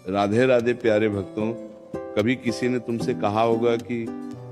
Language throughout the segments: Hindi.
राधे राधे प्यारे भक्तों। कभी किसी ने तुमसे कहा होगा कि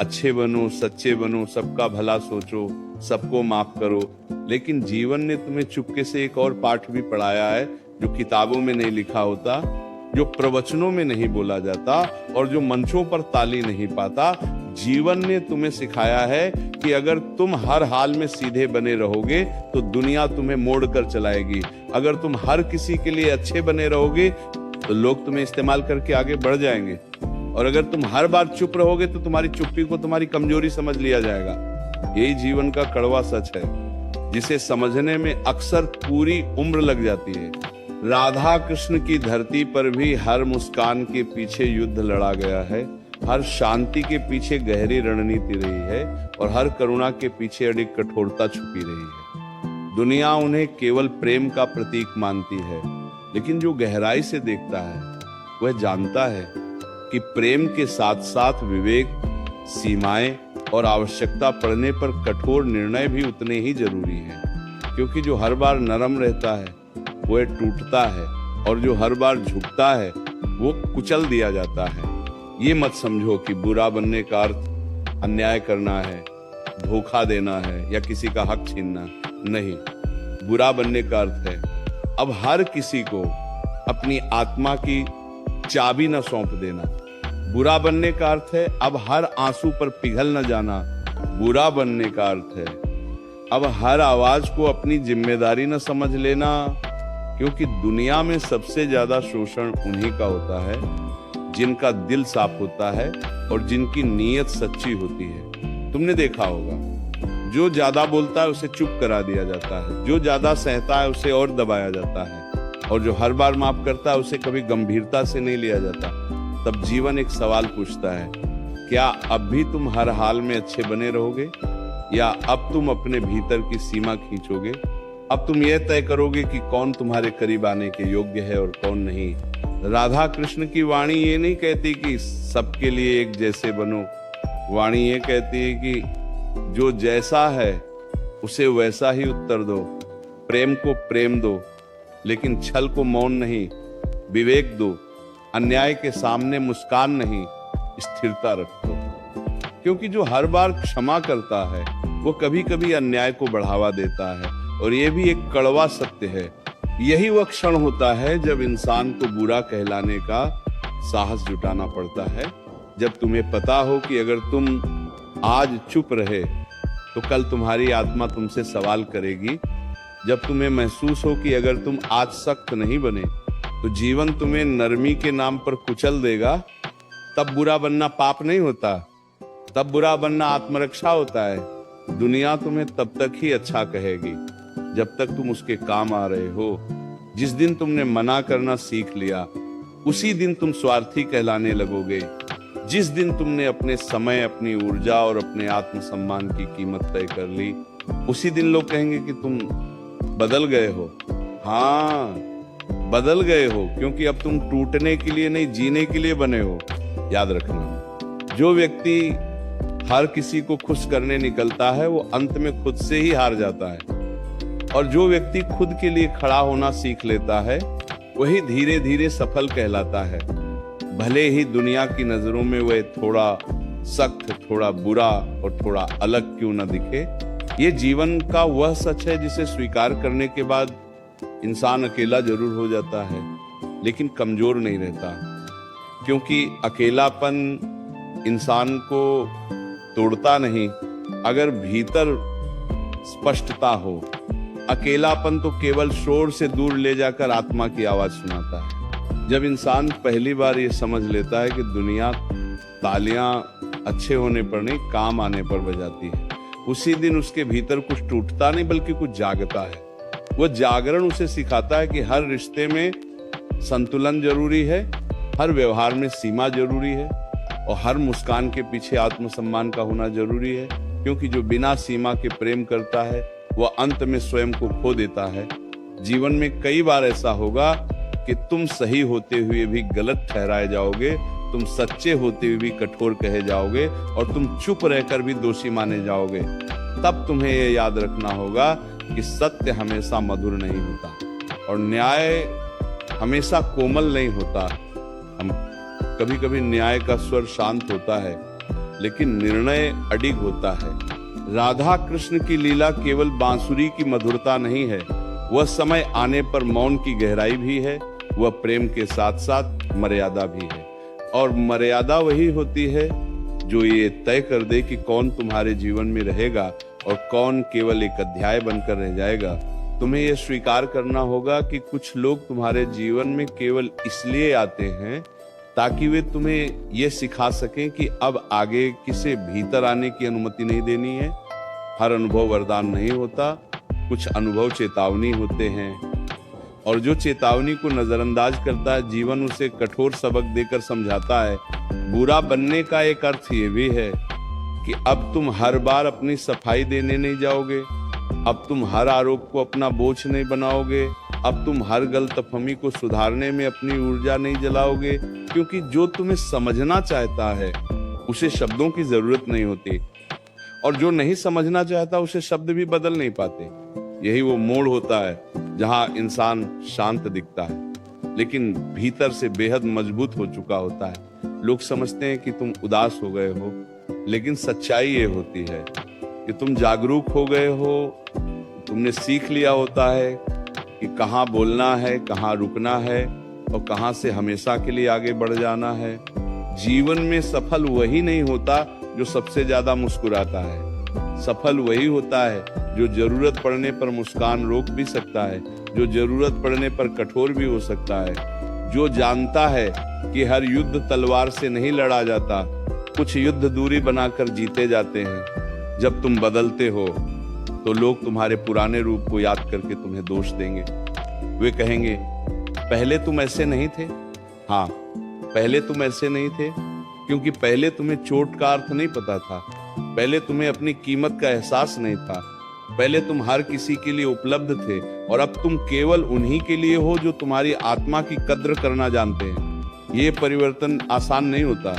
अच्छे बनो, सच्चे बनो, सबका भला सोचो, सबको माफ करो, लेकिन जीवन ने तुम्हें चुपके से एक और पाठ भी पढ़ाया है जो किताबों में नहीं लिखा होता, जो प्रवचनों में नहीं बोला जाता और जो मंचों पर ताली नहीं पाता। जीवन ने तुम्हें सिखाया है कि अगर तुम हर हाल में सीधे बने रहोगे तो दुनिया तुम्हें मोड़ कर चलाएगी। अगर तुम हर किसी के लिए अच्छे बने रहोगे तो लोग तुम्हें इस्तेमाल करके आगे बढ़ जाएंगे, और अगर तुम हर बार चुप रहोगे तो तुम्हारी चुप्पी को तुम्हारी कमजोरी समझ लिया जाएगा। यही जीवन का कड़वा सच है, जिसे समझने में अक्सर पूरी उम्र लग जाती है। राधा कृष्ण की धरती पर भी हर मुस्कान के पीछे युद्ध लड़ा गया है, हर शांति के पीछे गहरी रणनीति रही है और हर करुणा के पीछे अड़ी कठोरता छुपी रही है। दुनिया उन्हें केवल प्रेम का प्रतीक मानती है, लेकिन जो गहराई से देखता है वह जानता है कि प्रेम के साथ साथ विवेक, सीमाएं और आवश्यकता पड़ने पर कठोर निर्णय भी उतने ही जरूरी हैं। क्योंकि जो हर बार नरम रहता है वह टूटता है, और जो हर बार झुकता है वो कुचल दिया जाता है। ये मत समझो कि बुरा बनने का अर्थ अन्याय करना है, धोखा देना है या किसी का हक छीनना। नहीं, बुरा बनने का अर्थ है अब हर किसी को अपनी आत्मा की चाबी न सौंप देना। बुरा बनने का अर्थ है अब हर आंसू पर पिघल न जाना। बुरा बनने का अर्थ है अब हर आवाज को अपनी जिम्मेदारी न समझ लेना। क्योंकि दुनिया में सबसे ज्यादा शोषण उन्हीं का होता है जिनका दिल साफ होता है और जिनकी नीयत सच्ची होती है। तुमने देखा होगा, जो ज्यादा बोलता है उसे चुप करा दिया जाता है, जो ज्यादा सहता है उसे और दबाया जाता है, और जो हर बार माफ करता है उसे कभी गंभीरता से नहीं लिया जाता। तब जीवन एक सवाल पूछता है, क्या अब भी तुम हर हाल में अच्छे बने रहोगे, या अब तुम अपने भीतर की सीमा खींचोगे? अब तुम यह तय करोगे कि कौन तुम्हारे करीब आने के योग्य है और कौन नहीं। राधा कृष्ण की वाणी ये नहीं कहती कि सबके लिए एक जैसे बनो। वाणी ये कहती है कि जो जैसा है उसे वैसा ही उत्तर दो। प्रेम को प्रेम दो, लेकिन छल को मौन नहीं। विवेक दो, अन्याय के सामने मुस्कान नहीं, स्थिरता रखो। क्योंकि जो हर बार क्षमा करता है वो कभी कभी अन्याय को बढ़ावा देता है, और ये भी एक कड़वा सत्य है। यही वह क्षण होता है जब इंसान को बुरा कहलाने का साहस जुटाना पड़ता है, जब तुम्हें पता हो कि अगर तुम आज चुप रहे तो कल तुम्हारी आत्मा तुमसे सवाल करेगी, जब तुम्हें महसूस हो कि अगर तुम आज सख्त नहीं बने तो जीवन तुम्हें नरमी के नाम पर कुचल देगा। तब बुरा बनना पाप नहीं होता, तब बुरा बनना आत्मरक्षा होता है। दुनिया तुम्हें तब तक ही अच्छा कहेगी जब तक तुम उसके काम आ रहे हो। जिस दिन तुमने मना करना सीख लिया उसी दिन तुम स्वार्थी कहलाने लगोगे। जिस दिन तुमने अपने समय, अपनी ऊर्जा और अपने आत्मसम्मान की कीमत तय कर ली, उसी दिन लोग कहेंगे कि तुम बदल गए हो। हाँ, बदल गए हो, क्योंकि अब तुम टूटने के लिए नहीं, जीने के लिए बने हो। याद रखना, जो व्यक्ति हर किसी को खुश करने निकलता है वो अंत में खुद से ही हार जाता है, और जो व्यक्ति खुद के लिए खड़ा होना सीख लेता है वही धीरे धीरे सफल कहलाता है। भले ही दुनिया की नजरों में वह थोड़ा सख्त, थोड़ा बुरा और थोड़ा अलग क्यों न दिखे। ये जीवन का वह सच है जिसे स्वीकार करने के बाद इंसान अकेला जरूर हो जाता है, लेकिन कमजोर नहीं रहता। क्योंकि अकेलापन इंसान को तोड़ता नहीं, अगर भीतर स्पष्टता हो। अकेलापन तो केवल शोर से दूर ले जाकर आत्मा की आवाज सुनाता है। जब इंसान पहली बार ये समझ लेता है कि दुनिया तालियां अच्छे होने पर नहीं, काम आने पर बजाती है, उसी दिन उसके भीतर कुछ टूटता नहीं बल्कि कुछ जागता है। वह जागरण उसे सिखाता है कि हर रिश्ते में संतुलन जरूरी है, हर व्यवहार में सीमा जरूरी है, और हर मुस्कान के पीछे आत्मसम्मान का होना जरूरी है। क्योंकि जो बिना सीमा के प्रेम करता है वह अंत में स्वयं को खो देता है। जीवन में कई बार ऐसा होगा कि तुम सही होते हुए भी गलत ठहराए जाओगे, तुम सच्चे होते हुए भी कठोर कहे जाओगे, और तुम चुप रहकर भी दोषी माने जाओगे। तब तुम्हें यह याद रखना होगा कि सत्य हमेशा मधुर नहीं होता, और न्याय हमेशा कोमल नहीं होता। हम कभी कभी न्याय का स्वर शांत होता है, लेकिन निर्णय अडिग होता है। राधा कृष्ण की लीला केवल बांसुरी की मधुरता नहीं है, वह समय आने पर मौन की गहराई भी है, वह प्रेम के साथ साथ मर्यादा भी है। और मर्यादा वही होती है जो ये तय कर दे कि कौन तुम्हारे जीवन में रहेगा और कौन केवल एक अध्याय बनकर रह जाएगा। तुम्हें यह स्वीकार करना होगा कि कुछ लोग तुम्हारे जीवन में केवल इसलिए आते हैं ताकि वे तुम्हें यह सिखा सकें कि अब आगे किसे भीतर आने की अनुमति नहीं देनी है। हर अनुभव वरदान नहीं होता, कुछ अनुभव चेतावनी होते हैं, और जो चेतावनी को नजरअंदाज करता है जीवन उसे कठोर सबक देकर समझाता है। बुरा बनने का एक अर्थ ये भी है कि अब तुम हर बार अपनी सफाई देने नहीं जाओगे, अब तुम हर आरोप को अपना बोझ नहीं बनाओगे, अब तुम हर गलतफहमी को सुधारने में अपनी ऊर्जा नहीं जलाओगे, क्योंकि जो तुम्हें समझना चाहता है उसे शब्दों की जरूरत नहीं होती, और जो नहीं समझना चाहता उसे शब्द भी बदल नहीं पाते। यही वो मोड़ होता है जहां इंसान शांत दिखता है लेकिन भीतर से बेहद मजबूत हो चुका होता है। लोग समझते हैं कि तुम उदास हो गए हो, लेकिन सच्चाई ये होती है कि तुम जागरूक हो गए हो, तुमने सीख लिया होता है कि कहाँ बोलना है, कहाँ रुकना है और कहाँ से हमेशा के लिए आगे बढ़ जाना है। जीवन में सफल वही नहीं होता जो सबसे ज्यादा मुस्कुराता है, सफल वही होता है जो जरूरत पड़ने पर मुस्कान रोक भी सकता है, जो जरूरत पड़ने पर कठोर भी हो सकता है, जो जानता है कि हर युद्ध तलवार से नहीं लड़ा जाता, कुछ युद्ध दूरी बनाकर जीते जाते हैं। जब तुम बदलते हो तो लोग तुम्हारे पुराने रूप को याद करके तुम्हें दोष देंगे। वे कहेंगे पहले तुम ऐसे नहीं थे। हाँ, पहले तुम ऐसे नहीं थे क्योंकि पहले तुम्हें चोट का अर्थ नहीं पता था, पहले तुम्हें अपनी कीमत का एहसास नहीं था, पहले तुम हर किसी के लिए उपलब्ध थे और अब तुम केवल उन्हीं के लिए हो जो तुम्हारी आत्मा की कद्र करना जानते हैं। ये परिवर्तन आसान नहीं होता।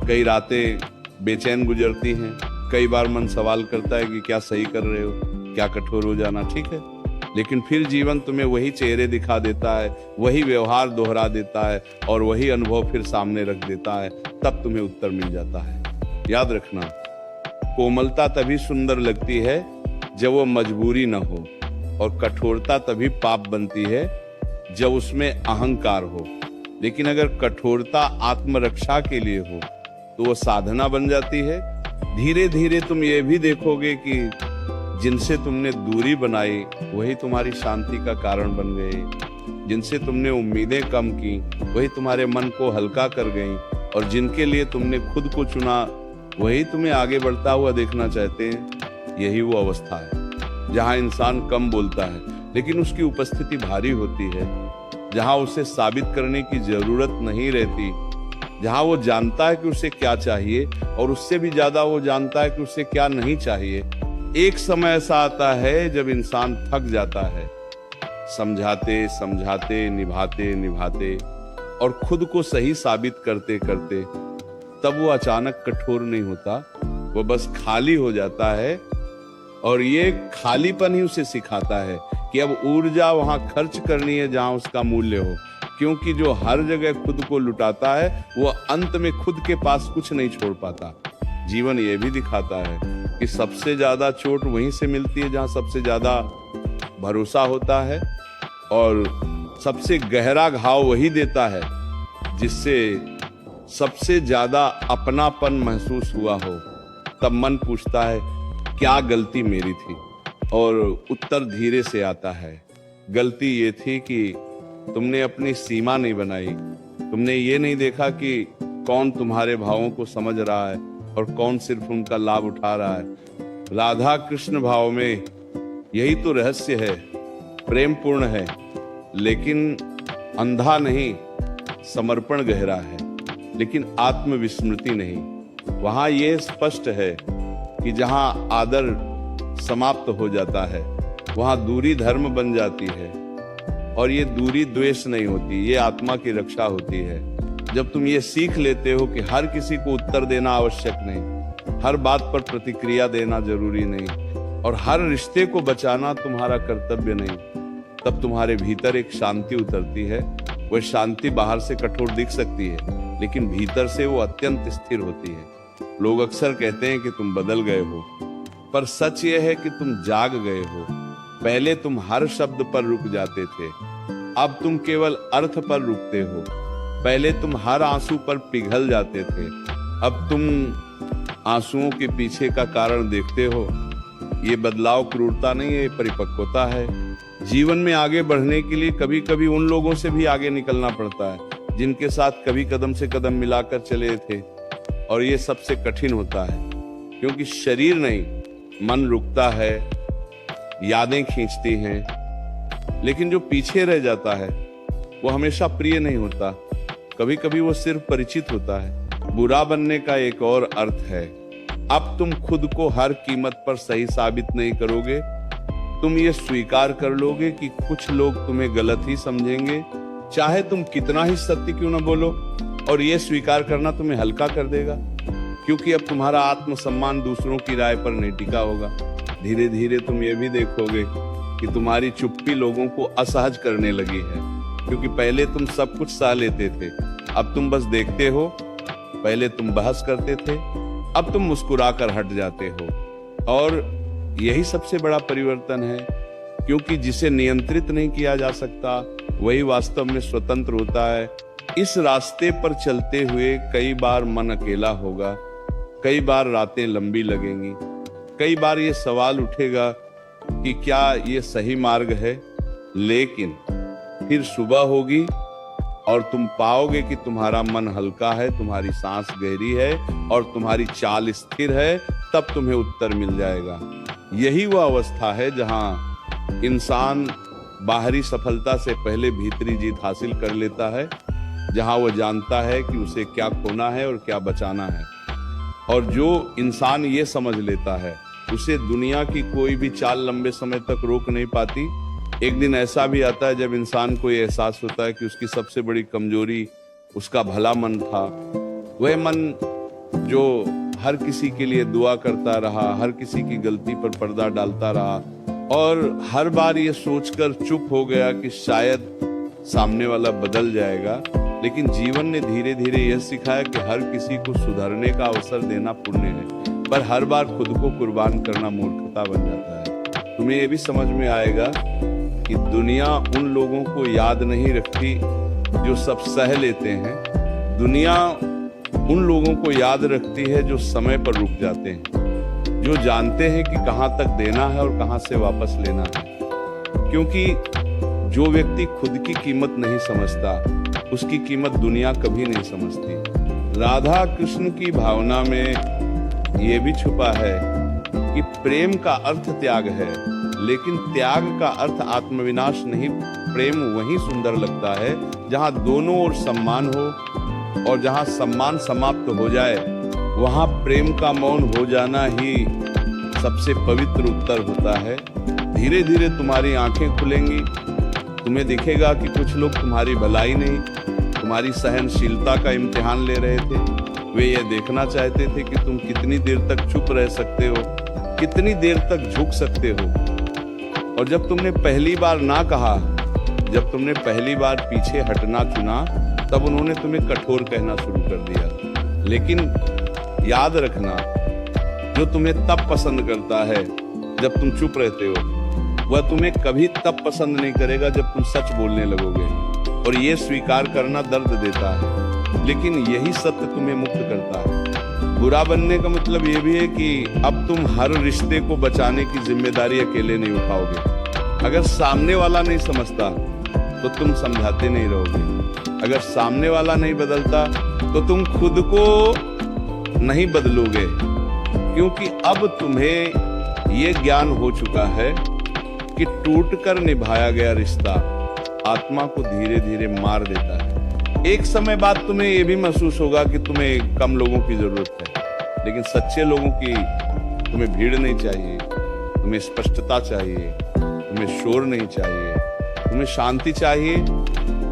कई रातें बेचैन गुजरती हैं, कई बार मन सवाल करता है कि क्या सही कर रहे हो, क्या कठोर हो जाना ठीक है, लेकिन फिर जीवन तुम्हें वही चेहरे दिखा देता है, वही व्यवहार दोहरा देता है और वही अनुभव फिर सामने रख देता है। तब तुम्हें उत्तर मिल जाता है। याद रखना, कोमलता तभी सुंदर लगती है जब वो मजबूरी न हो, और कठोरता तभी पाप बनती है जब उसमें अहंकार हो। लेकिन अगर कठोरता आत्मरक्षा के लिए हो तो वो साधना बन जाती है। धीरे धीरे तुम ये भी देखोगे कि जिनसे तुमने दूरी बनाई वही तुम्हारी शांति का कारण बन गए, जिनसे तुमने उम्मीदें कम की वही तुम्हारे मन को हल्का कर गई, और जिनके लिए तुमने खुद को चुना वही तुम्हें आगे बढ़ता हुआ देखना चाहते हैं। यही वो अवस्था है जहां इंसान कम बोलता है लेकिन उसकी उपस्थिति भारी होती है, जहां उसे साबित करने की जरूरत नहीं रहती, जहां वो जानता है कि उसे क्या चाहिए और उससे भी ज्यादा वो जानता है कि उसे क्या नहीं चाहिए। एक समय ऐसा आता है जब इंसान थक जाता है, समझाते समझाते, निभाते निभाते और खुद को सही साबित करते करते। तब वो अचानक कठोर नहीं होता, वो बस खाली हो जाता है, और ये खालीपन ही उसे सिखाता है कि अब ऊर्जा वहां खर्च करनी है जहां उसका मूल्य हो, क्योंकि जो हर जगह खुद को लुटाता है वो अंत में खुद के पास कुछ नहीं छोड़ पाता। जीवन ये भी दिखाता है कि सबसे ज्यादा चोट वहीं से मिलती है जहां सबसे ज्यादा भरोसा होता है, और सबसे गहरा घाव वही देता है जिससे सबसे ज्यादा अपनापन महसूस हुआ हो। तब मन पूछता है क्या गलती मेरी थी, और उत्तर धीरे से आता है, गलती ये थी कि तुमने अपनी सीमा नहीं बनाई, तुमने ये नहीं देखा कि कौन तुम्हारे भावों को समझ रहा है और कौन सिर्फ उनका लाभ उठा रहा है। राधा कृष्ण भाव में यही तो रहस्य है। प्रेम पूर्ण है लेकिन अंधा नहीं, समर्पण गहरा है लेकिन आत्मविस्मृति नहीं। वहां यह स्पष्ट है कि जहां आदर समाप्त हो जाता है वहां दूरी धर्म बन जाती है, और ये दूरी द्वेष नहीं होती, ये आत्मा की रक्षा होती है। जब तुम ये सीख लेते हो कि हर किसी को उत्तर देना आवश्यक नहीं, हर बात पर प्रतिक्रिया देना जरूरी नहीं, और हर रिश्ते को बचाना तुम्हारा कर्तव्य नहीं, तब तुम्हारे भीतर एक शांति उतरती है वह शांति बाहर से कठोर दिख सकती है, लेकिन भीतर से वो अत्यंत स्थिर होती है। लोग अक्सर कहते हैं कि तुम बदल गए हो, पर सच यह है कि तुम जाग गए हो। पहले तुम हर शब्द पर रुक जाते थे, अब तुम केवल अर्थ पर रुकते हो। पहले तुम हर आंसू पर पिघल जाते थे, अब तुम आंसुओं के पीछे का कारण देखते हो। ये बदलाव क्रूरता नहीं है, ये परिपक्वता है। जीवन में आगे बढ़ने के लिए कभी कभी उन लोगों से भी आगे निकलना पड़ता है जिनके साथ कभी कदम से कदम मिलाकर चले थे, और ये सबसे कठिन होता है, क्योंकि शरीर नहीं, मन रुकता है, यादें खींचती हैं, लेकिन जो पीछे रह जाता है वो हमेशा प्रिय नहीं होता। कभी कभी वो सिर्फ परिचित होता है। बुरा बनने का एक और अर्थ है, अब तुम खुद को हर कीमत पर सही साबित नहीं करोगे। तुम ये स्वीकार कर लोगे कि कुछ लोग तुम्हें गलत ही समझेंगे, चाहे तुम कितना ही सत्य क्यों ना बोलो, और ये स्वीकार करना तुम्हें हल्का कर देगा, क्योंकि अब तुम्हारा आत्मसम्मान दूसरों की राय पर नहीं टिका होगा। धीरे धीरे तुम ये भी देखोगे कि तुम्हारी चुप्पी लोगों को असहज करने लगी है, क्योंकि पहले तुम सब कुछ सह लेते थे, अब तुम बस देखते हो। पहले तुम बहस करते थे, अब तुम मुस्कुराकर हट जाते हो। और यही सबसे बड़ा परिवर्तन है, क्योंकि जिसे नियंत्रित नहीं किया जा सकता वही वास्तव में स्वतंत्र होता है। इस रास्ते पर चलते हुए कई बार मन अकेला होगा, कई बार रातें लंबी लगेंगी, कई बार ये सवाल उठेगा कि क्या ये सही मार्ग है। लेकिन फिर सुबह होगी और तुम पाओगे कि तुम्हारा मन हल्का है, तुम्हारी सांस गहरी है और तुम्हारी चाल स्थिर है। तब तुम्हें उत्तर मिल जाएगा। यही वह अवस्था है जहां इंसान बाहरी सफलता से पहले भीतरी जीत हासिल कर लेता है, जहां वह जानता है कि उसे क्या खोना है और क्या बचाना है। और जो इंसान ये समझ लेता है, उसे दुनिया की कोई भी चाल लंबे समय तक रोक नहीं पाती। एक दिन ऐसा भी आता है जब इंसान को ये एहसास होता है कि उसकी सबसे बड़ी कमजोरी उसका भला मन था। वह मन जो हर किसी के लिए दुआ करता रहा, हर किसी की गलती पर पर्दा डालता रहा, और हर बार ये सोचकर चुप हो गया कि शायद सामने वाला बदल जाएगा। लेकिन जीवन ने धीरे धीरे यह सिखाया कि हर किसी को सुधरने का अवसर देना पुण्य है, पर हर बार खुद को कुर्बान करना मूर्खता बन जाता है। तुम्हें यह भी समझ में आएगा कि दुनिया उन लोगों को याद नहीं रखती जो सब सह लेते हैं। दुनिया उन लोगों को याद रखती है जो समय पर रुक जाते हैं, जो जानते हैं कि कहां तक देना है और कहां से वापस लेना है। क्योंकि जो व्यक्ति खुद की कीमत नहीं समझता, उसकी कीमत दुनिया कभी नहीं समझती। राधा कृष्ण की भावना में ये भी छुपा है कि प्रेम का अर्थ त्याग है, लेकिन त्याग का अर्थ आत्मविनाश नहीं। प्रेम वहीं सुंदर लगता है जहां दोनों ओर सम्मान हो, और जहां सम्मान समाप्त हो जाए वहां प्रेम का मौन हो जाना ही सबसे पवित्र उत्तर होता है। धीरे धीरे तुम्हारी आंखें खुलेंगी, तुम्हें दिखेगा कि कुछ लोग तुम्हारी भलाई नहीं, तुम्हारी सहनशीलता का इम्तिहान ले रहे थे। वे ये देखना चाहते थे कि तुम कितनी देर तक चुप रह सकते हो, कितनी देर तक झुक सकते हो। और जब तुमने पहली बार ना कहा, जब तुमने पहली बार पीछे हटना चुना, तब उन्होंने तुम्हें कठोर कहना शुरू कर दिया। लेकिन याद रखना, जो तुम्हें तब पसंद करता है जब तुम चुप रहते हो, वह तुम्हें कभी तब पसंद नहीं करेगा जब तुम सच बोलने लगोगे। और ये स्वीकार करना दर्द देता है, लेकिन यही सत्य तुम्हें मुक्त करता है। बुरा बनने का मतलब ये भी है कि अब तुम हर रिश्ते को बचाने की जिम्मेदारी अकेले नहीं उठाओगे। अगर सामने वाला नहीं समझता तो तुम समझाते नहीं रहोगे। अगर सामने वाला नहीं बदलता तो तुम खुद को नहीं बदलोगे, क्योंकि अब तुम्हें ये ज्ञान हो चुका है कि टूटकर निभाया गया रिश्ता आत्मा को धीरे धीरे मार देता है। एक समय बाद तुम्हें यह भी महसूस होगा कि तुम्हें कम लोगों की जरूरत है, लेकिन सच्चे लोगों की तुम्हें भीड़ नहीं चाहिए, तुम्हें स्पष्टता चाहिए, तुम्हें शोर नहीं चाहिए, तुम्हें शांति चाहिए।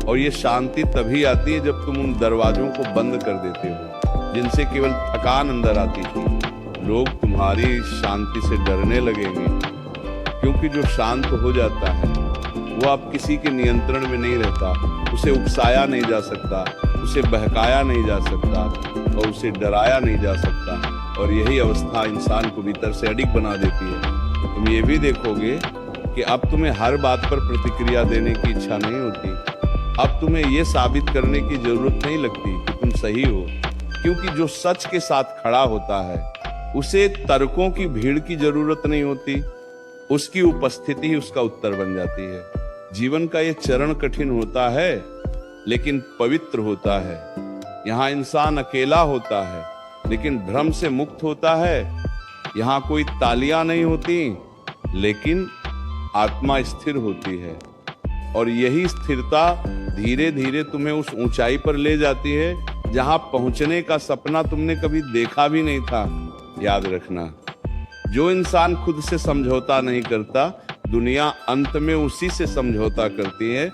और ये शांति तभी आती है जब तुम उन दरवाजों को बंद कर देते हो जिनसे केवल थकान अंदर आती थी। लोग तुम्हारी शांति से डरने लगेंगे, क्योंकि जो शांत हो जाता है वो अब किसी के नियंत्रण में नहीं रहता, उसे उकसाया नहीं जा सकता, उसे बहकाया नहीं जा सकता और उसे डराया नहीं जा सकता। और यही अवस्था इंसान को भीतर से अडिग बना देती है। तुम ये भी देखोगे कि अब तुम्हें हर बात पर प्रतिक्रिया देने की इच्छा नहीं होती। अब तुम्हें यह साबित करने की जरूरत नहीं लगती कि तुम सही हो, क्योंकि जो सच के साथ खड़ा होता है उसे तर्कों की भीड़ की जरूरत नहीं होती, उसकी उपस्थिति ही उसका उत्तर बन जाती है। जीवन का ये चरण कठिन होता है लेकिन पवित्र होता है। यहाँ इंसान अकेला होता है लेकिन भ्रम से मुक्त होता है। यहाँ कोई तालियां नहीं होती लेकिन आत्मा स्थिर होती है। और यही स्थिरता धीरे धीरे तुम्हें उस ऊंचाई पर ले जाती है जहां पहुंचने का सपना तुमने कभी देखा भी नहीं था। याद रखना, जो इंसान खुद से समझौता नहीं करता, दुनिया अंत में उसी से समझौता करती है।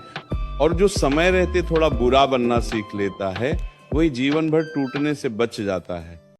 और जो समय रहते थोड़ा बुरा बनना सीख लेता है, वही जीवन भर टूटने से बच जाता है।